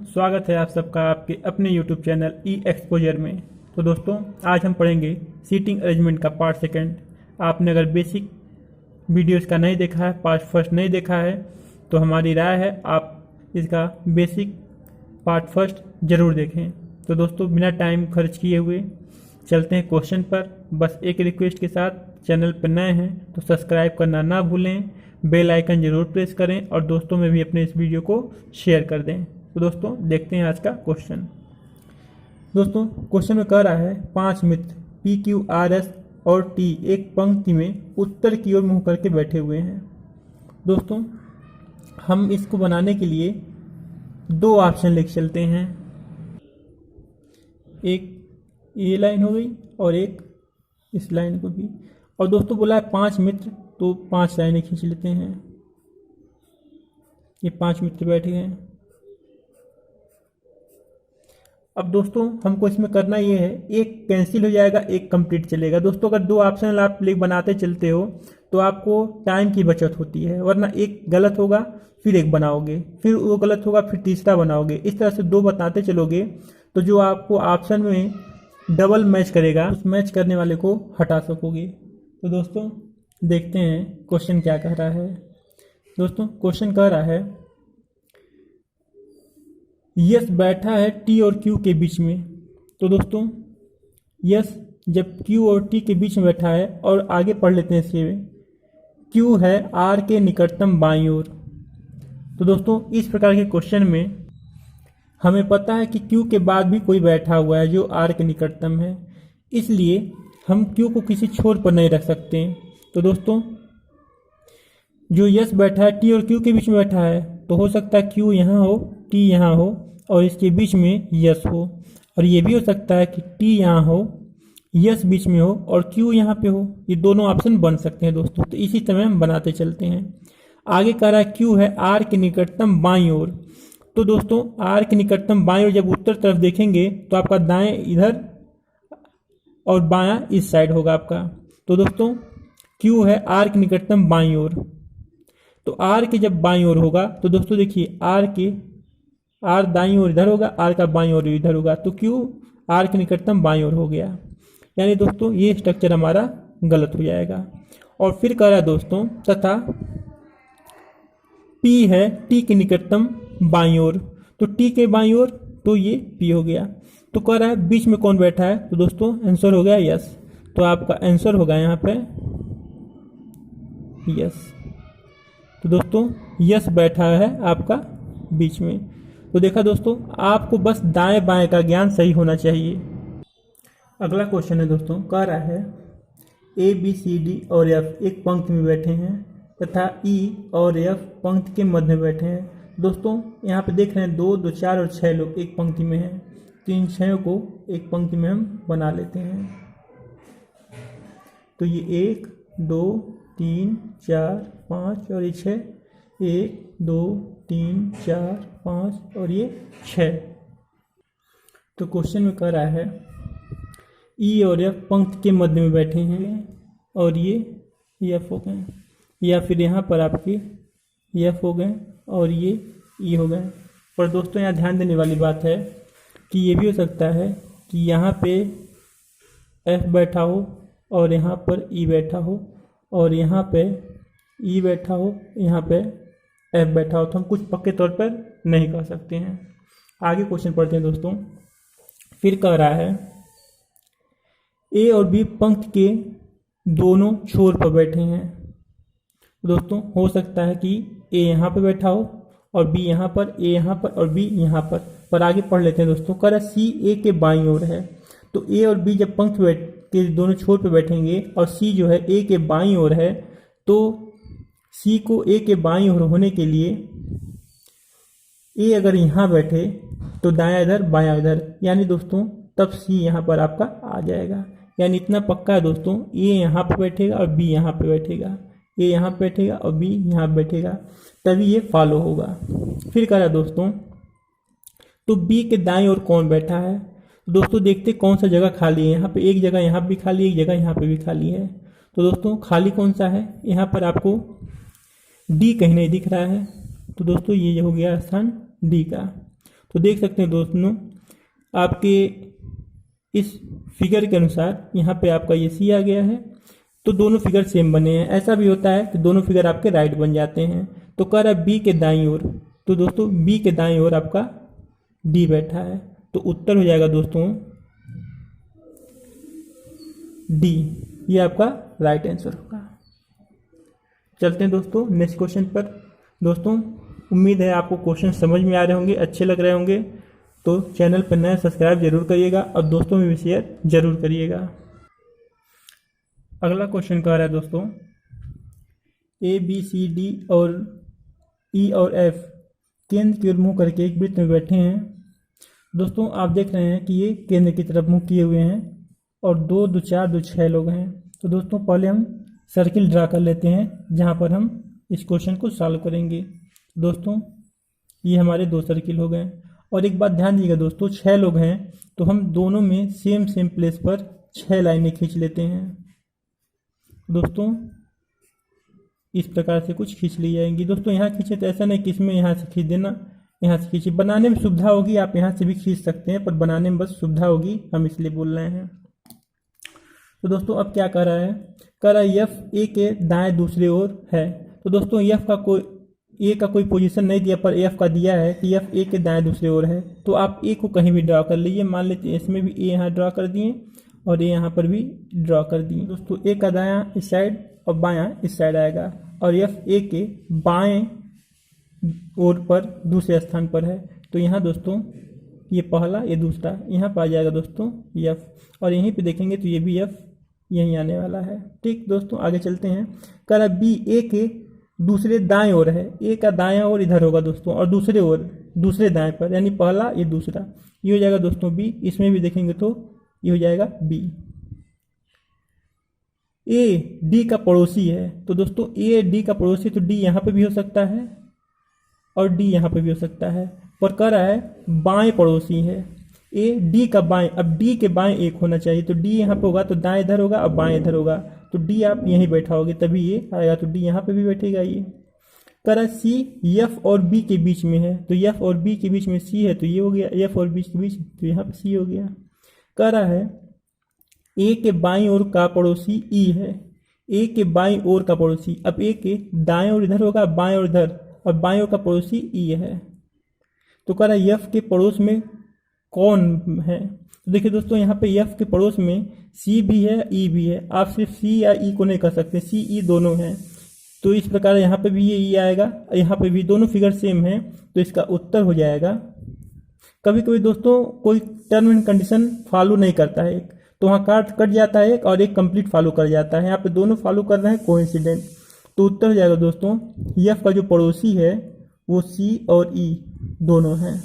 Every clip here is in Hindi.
स्वागत है आप सबका आपके अपने YouTube चैनल ई एक्सपोजर में। तो दोस्तों आज हम पढ़ेंगे सीटिंग अरेंजमेंट का पार्ट सेकंड। आपने अगर बेसिक वीडियोस का नहीं देखा है, पार्ट फर्स्ट नहीं देखा है, तो हमारी राय है आप इसका बेसिक पार्ट फर्स्ट ज़रूर देखें। तो दोस्तों बिना टाइम खर्च किए हुए चलते हैं क्वेश्चन पर। बस एक रिक्वेस्ट के साथ, चैनल पर नए हैं तो सब्सक्राइब करना ना भूलें, बेल आइकन जरूर प्रेस करें और दोस्तों में भी अपने इस वीडियो को शेयर कर दें। तो दोस्तों देखते हैं आज का क्वेश्चन। दोस्तों क्वेश्चन में कह रहा है 5 मित्र पी क्यू आर एस और टी एक पंक्ति में उत्तर की ओर मुंह करके बैठे हुए हैं। दोस्तों हम इसको बनाने के लिए 2 ऑप्शन लेके चलते हैं। एक ये लाइन हो गई और एक इस लाइन को भी। और दोस्तों बोला है 5 मित्र, तो 5 लाइनें खींच लेते हैं। ये 5 मित्र बैठे हैं। अब दोस्तों हमको इसमें करना ये है, एक कैंसिल हो जाएगा, एक कंप्लीट चलेगा। दोस्तों अगर 2 ऑप्शन आप लेके बनाते चलते हो तो आपको टाइम की बचत होती है, वरना एक गलत होगा फिर एक बनाओगे, फिर वो गलत होगा फिर तीसरा बनाओगे। इस तरह से 2 बताते चलोगे तो जो आपको ऑप्शन में डबल मैच करेगा उस मैच करने वाले को हटा सकोगे। तो दोस्तों देखते हैं क्वेश्चन क्या कह रहा है। दोस्तों क्वेश्चन कह रहा है यस बैठा है टी और क्यू के बीच में। तो दोस्तों यस जब क्यू और टी के बीच में बैठा है, और आगे पढ़ लेते हैं इसके में, क्यू है आर के निकटतम बाईं ओर। तो दोस्तों इस प्रकार के क्वेश्चन में हमें पता है कि क्यू के बाद भी कोई बैठा हुआ है जो आर के निकटतम है, इसलिए हम क्यू को किसी छोर पर नहीं रख सकते। तो दोस्तों जो यस बैठा है टी और क्यू के बीच में बैठा है, तो हो सकता है क्यू यहाँ हो, टी यहाँ हो और इसके बीच में यस हो। और ये भी हो सकता है कि टी यहाँ हो, यस बीच में हो और क्यू यहाँ पे हो। ये दोनों ऑप्शन बन सकते हैं दोस्तों। तो इसी तरह हम बनाते चलते हैं। आगे कह रहा है क्यू है आर के निकटतम बाईं ओर। तो दोस्तों आर के निकटतम बाईं ओर जब उत्तर तरफ देखेंगे तो आपका दाएं इधर और बायां इस साइड होगा आपका। तो दोस्तों क्यू है आर के निकटतम बाईं ओर। तो आर के जब बाईं ओर होगा तो दोस्तों देखिए आर दाईं ओर इधर होगा, आर का बाईं ओर इधर होगा, तो क्यू आर के निकटतम बाईं ओर हो गया। यानी दोस्तों ये स्ट्रक्चर हमारा गलत हो जाएगा। और फिर कह रहा है दोस्तों तथा पी है टी के निकटतम बाईं ओर। तो टी के बाईं ओर तो ये पी हो गया। तो कह रहा है बीच में कौन बैठा है, तो दोस्तों आंसर हो गया यस। तो आपका आंसर होगा यहाँ पे यस। तो दोस्तों यस बैठा है आपका बीच में। तो देखा दोस्तों, आपको बस दाएं बाएं का ज्ञान सही होना चाहिए। अगला क्वेश्चन है दोस्तों, कह रहा है ए बी सी डी और एफ एक पंक्ति में बैठे हैं तथा ई और एफ पंक्ति के मध्य में बैठे हैं। दोस्तों यहाँ पे देख रहे हैं 2, 2, 4 और 6 लोग एक पंक्ति में हैं। तो इन 6 को एक पंक्ति में हम बना लेते हैं। तो ये 1, 2, 3, 4, 5 और ये 6, 1, 2, 3, 4, 5 और ये 6। तो क्वेश्चन में कह रहा है ई और एफ पंक्ति के मध्य में बैठे हैं और ये एफ हो गए, या फिर यहाँ पर आपके एफ हो गए और ये ई हो गए। पर दोस्तों यहाँ ध्यान देने वाली बात है कि ये भी हो सकता है कि यहाँ पे एफ बैठा हो और यहाँ पर ई बैठा हो और यहाँ पे ई बैठा हो, यहाँ पे एफ बैठा हो। तो हम कुछ पक्के तौर पर नहीं कह सकते हैं। आगे क्वेश्चन पढ़ते हैं दोस्तों। फिर कह रहा है ए और बी पंक्ति के दोनों छोर पर बैठे हैं। दोस्तों हो सकता है कि ए यहाँ पे बैठा हो और बी यहाँ पर, ए यहाँ पर और बी यहाँ पर आगे पढ़ लेते हैं दोस्तों। कह रहा है सी ए के बाईं ओर है। तो ए और बी जब पंक्ति के दोनों छोर पर बैठेंगे और सी जो है ए के बाईं ओर है, तो सी को ए के बाईं ओर होने के लिए ए अगर यहाँ बैठे तो दायां इधर बायां इधर, यानी दोस्तों तब सी यहाँ पर आपका आ जाएगा। यानी इतना पक्का है दोस्तों, ए यहाँ पे बैठेगा और बी यहाँ पे बैठेगा, ए यहाँ पे बैठेगा और बी यहाँ पे बैठेगा, तभी ये फॉलो होगा। फिर कह रहा दोस्तों तो बी के दाईं ओर कौन बैठा है। दोस्तों देखते कौन सा जगह खाली है। यहाँ पे एक जगह यहाँ भी खाली है, एक जगह यहाँ पे भी खाली है। तो दोस्तों खाली कौन सा है, यहाँ पर आपको डी कहीं नहीं दिख रहा है। तो दोस्तों ये हो गया स्थान डी का। तो देख सकते हैं दोस्तों आपके इस फिगर के अनुसार यहाँ पे आपका ये सी आ गया है, तो दोनों फिगर सेम बने हैं। ऐसा भी होता है कि दोनों फिगर आपके राइट बन जाते हैं। तो कह रहा है बी के दाईं ओर, तो दोस्तों बी के दाईं ओर आपका डी बैठा है, तो उत्तर हो जाएगा दोस्तों डी, ये आपका राइट आंसर होगा। चलते हैं दोस्तों नेक्स्ट क्वेश्चन पर। दोस्तों उम्मीद है आपको क्वेश्चन समझ में आ रहे होंगे, अच्छे लग रहे होंगे, तो चैनल पर नया सब्सक्राइब जरूर करिएगा और दोस्तों में भी शेयर जरूर करिएगा। अगला क्वेश्चन कह रहा है दोस्तों ए बी सी डी और ई और एफ केंद्र की ओर मुँह करके एक वृत्त में बैठे हैं। दोस्तों आप देख रहे हैं कि ये केंद्र की तरफ मुँह किए हुए हैं और 2 2 4 2 6 लोग हैं। तो दोस्तों पहले हम सर्किल ड्रा कर लेते हैं जहाँ पर हम इस क्वेश्चन को सॉल्व करेंगे। दोस्तों ये हमारे 2 सर्किल हो गए। और एक बात ध्यान दीजिएगा दोस्तों, 6 लोग हैं तो हम दोनों में सेम प्लेस पर 6 लाइनें खींच लेते हैं। दोस्तों इस प्रकार से कुछ खींच ली जाएंगी। दोस्तों यहाँ खींचे तो ऐसा नहीं कि इसमें यहाँ से खींच देना, यहाँ से खींचे, बनाने में सुविधा होगी, आप यहाँ से भी खींच सकते हैं, पर बनाने में बस सुविधा होगी, हम इसलिए बोल रहे हैं। तो दोस्तों अब क्या कर रहा है, कह रहा है एफ ए के दाएं दूसरी ओर है। तो दोस्तों एफ का कोई पोजीशन नहीं दिया, पर एफ का दिया है कि एफ ए के दाएं दूसरी ओर है। तो आप ए को कहीं भी ड्रा कर लीजिए, मान लेते हैं इसमें भी ए यहाँ ड्रा कर दिए और ए यहाँ पर भी ड्रा कर दिए। दोस्तों ए का दायां इस साइड और बायां इस साइड आएगा, और एफ ए के बाएं ओर पर दूसरे स्थान पर है। तो यहाँ दोस्तों ये पहला, ये दूसरा, यहाँ पर आ जाएगा दोस्तों एफ, और यहीं पे देखेंगे तो ये भी एफ यहीं आने वाला है। ठीक दोस्तों आगे चलते हैं। कह रहा बी ए के दूसरे दाएं ओर है, ए का दायां ओर इधर होगा दोस्तों, और दूसरे ओर दूसरे दाएं पर, यानी पहला ये दूसरा, ये हो जाएगा दोस्तों बी। इसमें भी देखेंगे तो ये हो जाएगा बी। ए डी का पड़ोसी है, तो दोस्तों ए डी का पड़ोसी, तो डी यहाँ पे भी हो सकता है और डी यहाँ पे भी हो सकता है, पर कह रहा है बाएं पड़ोसी है। ए डी का बाएं, अब डी के बाएं एक होना चाहिए, तो डी यहाँ पे होगा तो दाएं इधर होगा और बाएं इधर होगा, तो डी आप यहीं बैठा होगे तभी ये आएगा, तो डी यहाँ पे भी बैठेगा। ये कह रहा है सी एफ और बी के बीच में है, तो एफ और बी के बीच में सी है, तो ये हो गया, एफ और बी के बीच तो यहाँ पे सी हो गया। कह रहा है ए के बाईं ओर का पड़ोसी ई है, ए के बाईं ओर का पड़ोसी, अब ए के दाएं ओर इधर होगा, बाएं ओर इधर, और बाएं ओर का पड़ोसी ई है। तो कह रहा है एफ के पड़ोस में कौन है। तो देखिए दोस्तों यहाँ पे एफ के पड़ोस में सी भी है, ई भी है, आप सिर्फ सी या ई को नहीं कर सकते, सी ई दोनों हैं। तो इस प्रकार यहाँ पे भी ये ई आएगा, यहाँ पे भी दोनों फिगर सेम है, तो इसका उत्तर हो जाएगा। कभी कभी दोस्तों कोई टर्म एंड कंडीशन फॉलो नहीं करता है, तो वहाँ कट जाता है एक, और एक कंप्लीट फॉलो कर जाता है। यहाँ पे दोनों फॉलो कर रहे हैं कोइंसिडेंट, तो उत्तर हो जाएगा दोस्तों एफ का जो पड़ोसी है वो सी और ई दोनों हैं।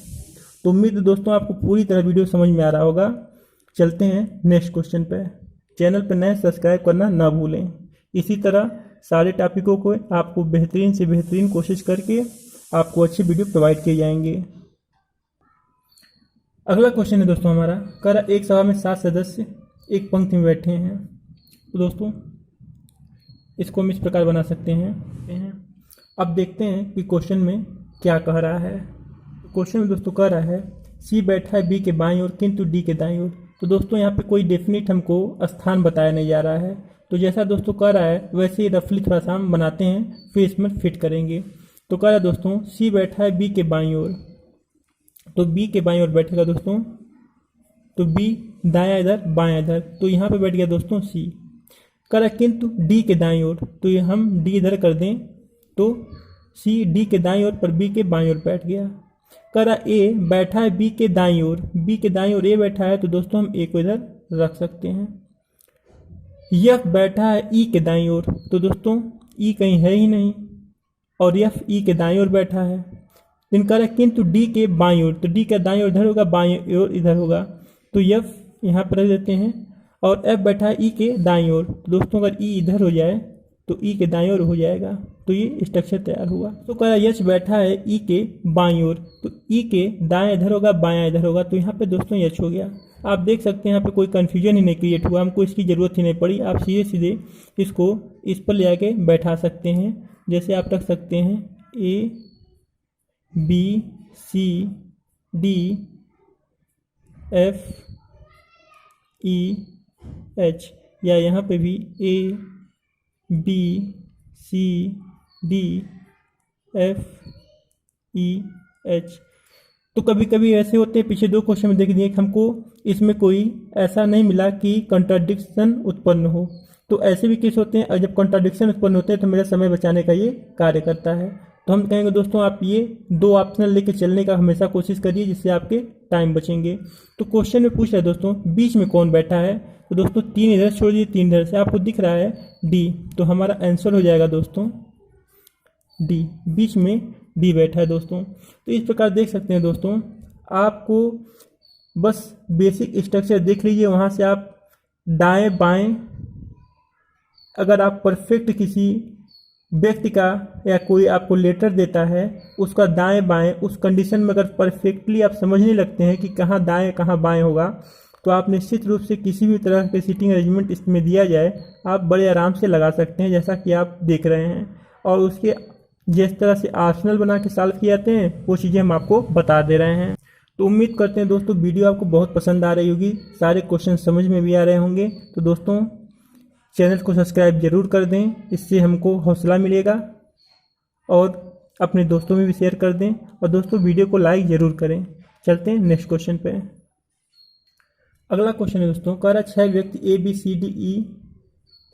तो उम्मीद है दोस्तों आपको पूरी तरह वीडियो समझ में आ रहा होगा। चलते हैं नेक्स्ट क्वेश्चन पे। चैनल पर नए सब्सक्राइब करना ना भूलें। इसी तरह सारे टॉपिकों को आपको बेहतरीन से बेहतरीन कोशिश करके आपको अच्छी वीडियो प्रोवाइड किए जाएंगे। अगला क्वेश्चन है दोस्तों हमारा, कह रहा एक सभा में 7 सदस्य एक पंक्ति में बैठे हैं। तो दोस्तों इसको हम इस प्रकार बना सकते हैं। अब देखते हैं कि क्वेश्चन में क्या कह रहा है। क्वेश्चन में दोस्तों कह रहा है सी बैठा है बी के बाईं ओर किंतु डी के दाईं ओर। तो दोस्तों यहाँ पे कोई डेफिनेट हमको स्थान बताया नहीं जा रहा है, तो जैसा दोस्तों कह रहा है वैसे ही रफली थोड़ा सा हम बनाते हैं, फिर इसमें फिट करेंगे। तो कह रहा है दोस्तों सी बैठा है बी के बाईं ओर, तो बी के बाईं ओर बैठेगा दोस्तों, तो बी दायां इधर बायां इधर, तो यहाँ पे बैठ गया दोस्तों सी। कह रहा है किंतु डी के दाईं ओर, तो ये हम डी इधर कर दें तो सी डी के दाईं ओर पर बी के बाईं ओर बैठ गया। कह रहा ए बैठा है बी के दाईं ओर, बी के दाईं ओर ए बैठा है, तो दोस्तों हम ए को इधर रख सकते हैं। एफ बैठा है ई के दाईं ओर, तो दोस्तों ई कहीं है ही नहीं, और एफ ई के दाईं ओर बैठा है। लेकिन कह रहा है किंतु डी के बाईं ओर, तो डी का दाईं ओर इधर होगा, बाईं ओर इधर होगा, तो एफ यहाँ पर रख देते हैं। और एफ बैठा है ई के दाईं ओर, तो दोस्तों अगर ई इधर हो जाए तो ई के दाईं ओर हो जाएगा, तो ये स्ट्रक्चर तैयार हुआ। तो कह रहा है एच बैठा है ई के बाईं ओर, तो ई के दाएं इधर होगा, बायां इधर होगा, तो यहाँ पे दोस्तों एच हो गया। आप देख सकते हैं यहाँ पे कोई कन्फ्यूजन ही नहीं क्रिएट हुआ, हमको इसकी ज़रूरत ही नहीं पड़ी। आप सीधे सीधे इसको इस पर ले आके बैठा सकते हैं। जैसे आप रख सकते हैं A B C D F E H, या यहाँ पे भी A B C D F E H। तो कभी कभी ऐसे होते हैं, पीछे 2 क्वेश्चन में देख दिए कि हमको इसमें कोई ऐसा नहीं मिला कि कंट्राडिक्शन उत्पन्न हो। तो ऐसे भी केस होते हैं, और जब कंट्राडिक्शन उत्पन्न होते हैं तो मेरा समय बचाने का ये कार्य करता है। तो हम कहेंगे दोस्तों आप ये 2 ऑप्शनल लेके चलने का हमेशा कोशिश करिए, जिससे आपके टाइम बचेंगे। तो क्वेश्चन में पूछ रहा है दोस्तों बीच में कौन बैठा है, तो दोस्तों 3 इधर छोड़ दीजिए, 3 इधर से, आपको दिख रहा है डी, तो हमारा आंसर हो जाएगा दोस्तों डी, बीच में डी बैठा है दोस्तों। तो इस प्रकार देख सकते हैं दोस्तों, आपको बस बेसिक स्ट्रक्चर देख लीजिए, वहाँ से आप दाएं बाएं, अगर आप परफेक्ट किसी व्यक्ति का या कोई आपको लेटर देता है उसका दाएं बाएं उस कंडीशन में अगर परफेक्टली आप समझने लगते हैं कि कहाँ दाएं कहाँ बाएं होगा, तो आप निश्चित रूप से किसी भी तरह के सीटिंग अरेंजमेंट इसमें दिया जाए आप बड़े आराम से लगा सकते हैं, जैसा कि आप देख रहे हैं। और उसके जिस तरह से ऑप्शनल बना के सॉल्व किए जाते हैं वो चीज़ें हम आपको बता दे रहे हैं। तो उम्मीद करते हैं दोस्तों वीडियो आपको बहुत पसंद आ रही होगी, सारे क्वेश्चन समझ में भी आ रहे होंगे। तो दोस्तों चैनल को सब्सक्राइब जरूर कर दें, इससे हमको हौसला मिलेगा, और अपने दोस्तों में भी शेयर कर दें, और दोस्तों वीडियो को लाइक ज़रूर करें। चलते हैं नेक्स्ट क्वेश्चन पे। अगला क्वेश्चन है दोस्तों, कह रहा 6 व्यक्ति A B C D E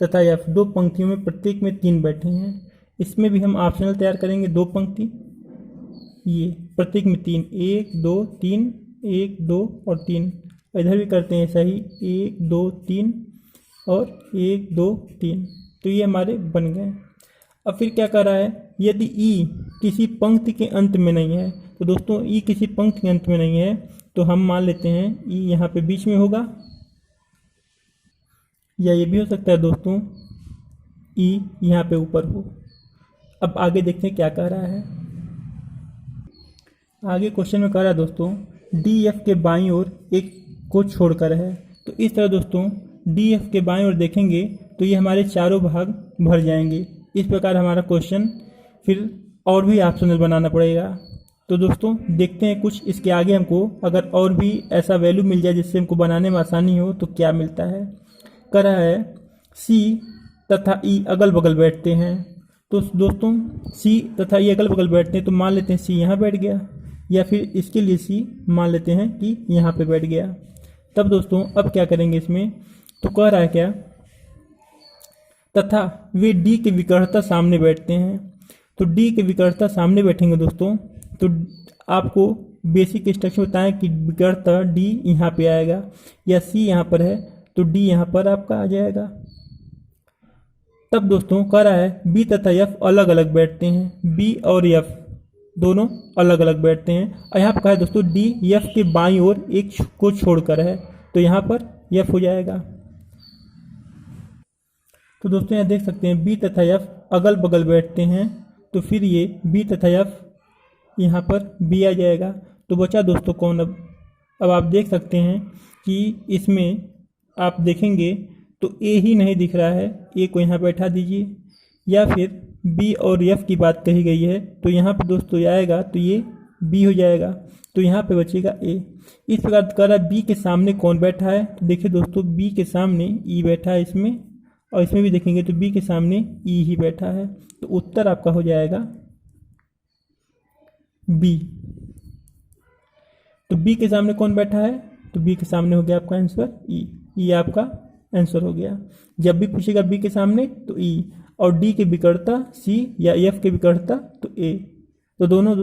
तथा F 2 पंक्तियों में प्रत्येक में 3 बैठे हैं। इसमें भी हम ऑप्शनल तैयार करेंगे, 2 पंक्ति, ये प्रत्येक में 3, 1 2 3, 1 2 और 3। इधर भी करते हैं ऐसा ही, 1 2 3 और 1 2 3। तो ये हमारे बन गए। अब फिर क्या कर रहा है, यदि ई किसी पंक्ति के अंत में नहीं है, तो दोस्तों ई किसी पंक्ति के अंत में नहीं है तो हम मान लेते हैं ई यहाँ पे बीच में होगा, या ये भी हो सकता है दोस्तों ई यहाँ पे ऊपर हो। अब आगे देखते हैं क्या कह रहा है। आगे क्वेश्चन में कह रहा है दोस्तों डी एफ के बाईं ओर एक को छोड़कर है। तो इस तरह दोस्तों डी एफ के बाईं ओर देखेंगे तो ये हमारे चारों भाग भर जाएंगे। इस प्रकार हमारा क्वेश्चन फिर और भी ऑप्शनल बनाना पड़ेगा। तो दोस्तों देखते हैं कुछ इसके आगे हमको अगर और भी ऐसा वैल्यू मिल जाए जिससे हमको बनाने में आसानी हो तो क्या मिलता है। कह रहा है सी तथा ई अगल बगल बैठते हैं। तो दोस्तों सी तथा ई अगल बगल बैठते हैं, तो मान लेते हैं सी यहाँ बैठ गया, या फिर इसके लिए सी मान लेते हैं कि यहाँ पे बैठ गया। तब दोस्तों अब क्या करेंगे इसमें, तो कह रहा है क्या, तथा वे डी के विकर्ता सामने बैठते हैं। तो डी के विकर्ता सामने बैठेंगे दोस्तों, तो आपको बेसिक स्ट्रक्चर बताएं कि विकर्ता डी यहाँ पे आएगा, या सी यहाँ पर है तो डी यहाँ पर आपका आ जाएगा। तब दोस्तों कह रहा है बी तथा एफ अलग अलग बैठते हैं, बी और एफ दोनों अलग अलग बैठते हैं। और यहाँ पर कहा है दोस्तों डी एफ के बाईं ओर एक को छोड़कर है, तो यहाँ पर एफ हो जाएगा। तो दोस्तों यहाँ देख सकते हैं बी तथा एफ अगल बगल बैठते हैं, तो फिर ये बी तथा एफ यहाँ पर बी आ जाएगा। तो बचा दोस्तों कौन, अब आप देख सकते हैं कि इसमें आप देखेंगे तो ए ही नहीं दिख रहा है, ए को यहाँ बैठा दीजिए, या फिर बी और एफ की बात कही गई है तो यहाँ पर दोस्तों आएगा तो ये बी हो जाएगा, तो यहाँ पे बचेगा ए। इस प्रकार कर रहा है बी के सामने कौन बैठा है, तो देखिए दोस्तों बी के सामने ई बैठा है इसमें, और इसमें भी देखेंगे तो बी के सामने ई ही बैठा है। तो उत्तर आपका हो जाएगा बी। तो बी के सामने कौन बैठा है, तो बी के सामने हो गया आपका आंसर ई, ये आपका आंसर हो गया। जब भी पूछेगा बी के सामने तो ई, और डी के विकर्ता सी या एफ के विकर्ता तो ए। तो दोनों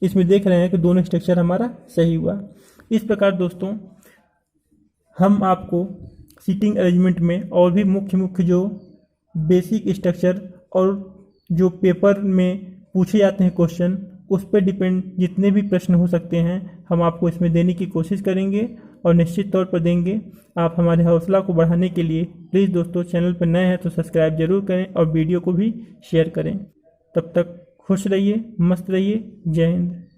इसमें देख रहे हैं कि दोनों स्ट्रक्चर हमारा सही हुआ। इस प्रकार दोस्तों हम आपको सीटिंग अरेंजमेंट में और भी मुख्य जो बेसिक स्ट्रक्चर और जो पेपर में पूछे जाते हैं क्वेश्चन, उस पर डिपेंड जितने भी प्रश्न हो सकते हैं हम आपको इसमें देने की कोशिश करेंगे, और निश्चित तौर पर देंगे। आप हमारे हौसला को बढ़ाने के लिए प्लीज़ दोस्तों चैनल पर नए हैं तो सब्सक्राइब जरूर करें और वीडियो को भी शेयर करें। तब तक खुश रहिए, मस्त रहिए। जय हिंद।